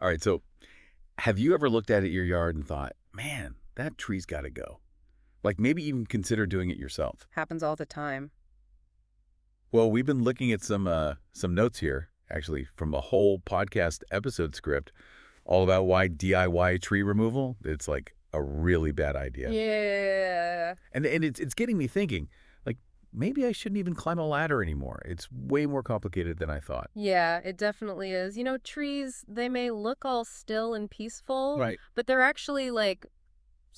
All right, so have you ever looked at your yard and thought, man, that tree's got to go? Like maybe even consider doing it yourself. Happens all the time. Well, we've been looking at some notes here, actually, from a whole podcast episode script, all about why DIY tree removal, it's like a really bad idea. Yeah. And it's getting me thinking, like, maybe I shouldn't even climb a ladder anymore. It's way more complicated than I thought. Yeah, it definitely is. Trees, they may look all still and peaceful, Right. but they're actually like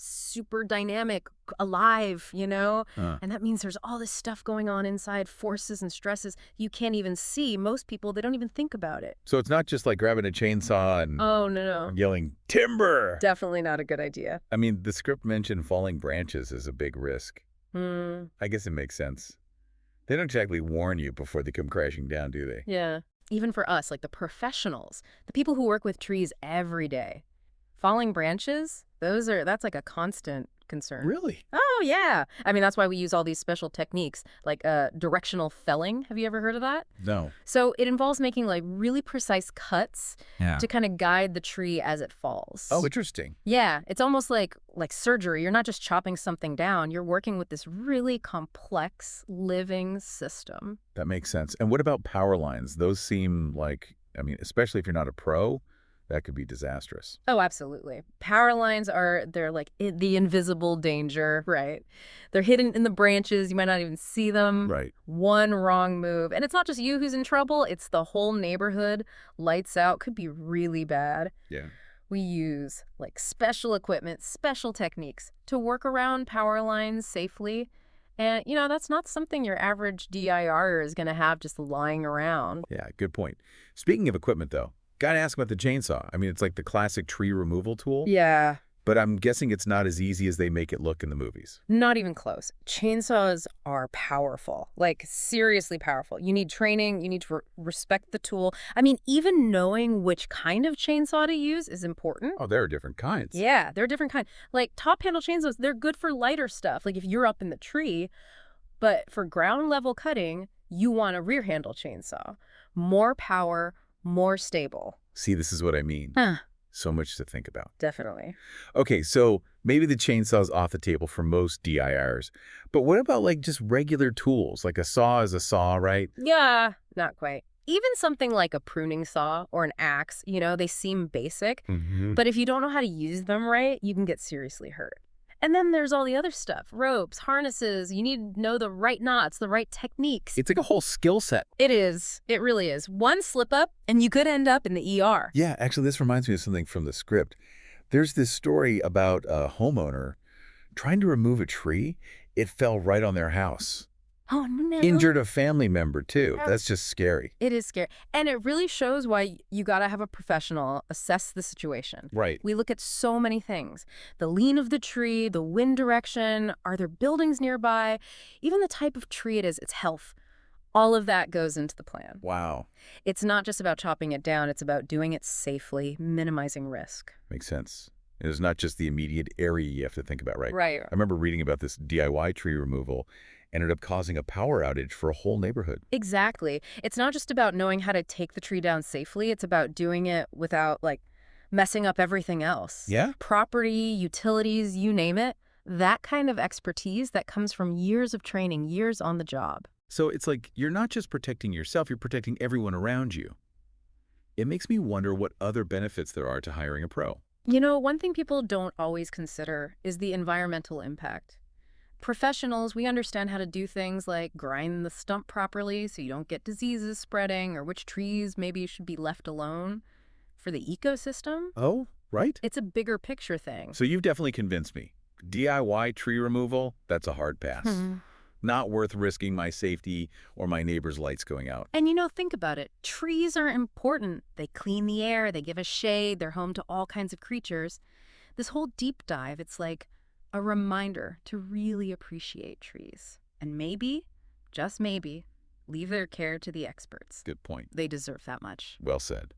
super dynamic, alive. Uh, And that means there's all this stuff going on inside, forces and stresses you can't even see. Most people, they don't even think about it. so it's not just like grabbing a chainsaw and Oh, no. yelling, timber! Definitely not a good idea. I mean, the script mentioned falling branches as a big risk. Hmm. I guess it makes sense. They don't exactly warn you before they come crashing down, do they? Yeah. Even for us, like the professionals, the people who work with trees every day. Falling branches, that's like a constant concern. Really? Oh, yeah. I mean, that's why we use all these special techniques, like directional felling. Have you ever heard of that? No. So it involves making like really precise cuts Yeah. to kind of guide the tree as it falls. Oh, interesting. Yeah, it's almost like surgery. You're not just chopping something down. You're working with this really complex living system. That makes sense. And what about power lines? Those seem like, I mean, especially if you're not a pro, that could be disastrous. Oh, absolutely. Power lines they're like the invisible danger, right? They're hidden in the branches. You might not even see them. Right. One wrong move. And it's not just you who's in trouble. It's the whole neighborhood. Lights out could be really bad. Yeah. We use like special equipment, special techniques to work around power lines safely. And, that's not something your average DIYer is going to have just lying around. Yeah, good point. Speaking of equipment, though, gotta ask about the chainsaw. I mean, it's like the classic tree removal tool, Yeah. but I'm guessing it's not as easy as they make it look in the movies. Not even close. Chainsaws are powerful, like seriously powerful. You need training. You need to respect the tool. I mean, even knowing which kind of chainsaw to use is important. Oh, there are different kinds. Yeah, they're different kind. Like top handle chainsaws, they're good for lighter stuff. Like if you're up in the tree, but for ground level cutting, you want a rear handle chainsaw. More power, more stable. See, this is what I mean. Huh. So much to think about. Definitely. Okay, so maybe the chainsaw's off the table for most DIYers, but what about like just regular tools? Like a saw is a saw, right? Yeah, not quite. Even something like a pruning saw or an axe, they seem basic, Mm-hmm. but if you don't know how to use them right, you can get seriously hurt. And then there's all the other stuff, ropes, harnesses. You need to know the right knots, the right techniques. It's like a whole skill set. It is. It really is. One slip up and you could end up in the ER. Yeah, actually, this reminds me of something from the script. There's this story about a homeowner trying to remove a tree. It fell right on their house. Oh, no. Injured a family member, too. That's just scary. It is scary. And it really shows why you got to have a professional assess the situation. Right. We look at so many things. The lean of the tree, the wind direction, are there buildings nearby, even the type of tree it is, its health. All of that goes into the plan. Wow. It's not just about chopping it down. It's about doing it safely, minimizing risk. Makes sense. It's not just the immediate area you have to think about, right? Right. I remember reading about this DIY tree removal ended up causing a power outage for a whole neighborhood. Exactly. It's not just about knowing how to take the tree down safely. It's about doing it without, messing up everything else. Yeah? Property, utilities, you name it. That kind of expertise that comes from years of training, years on the job. So it's like you're not just protecting yourself, you're protecting everyone around you. It makes me wonder what other benefits there are to hiring a pro. One thing people don't always consider is the environmental impact. Professionals, we understand how to do things like grind the stump properly so you don't get diseases spreading or which trees maybe should be left alone. For the ecosystem, Oh, right. it's a bigger picture thing. So you've definitely convinced me. DIY tree removal, that's a hard pass. Not worth risking my safety or my neighbor's lights going out. And think about it. Trees are important. They clean the air, they give us shade, they're home to all kinds of creatures. This whole deep dive, it's like a reminder to really appreciate trees. And maybe, just maybe, leave their care to the experts. Good point. They deserve that much. Well said.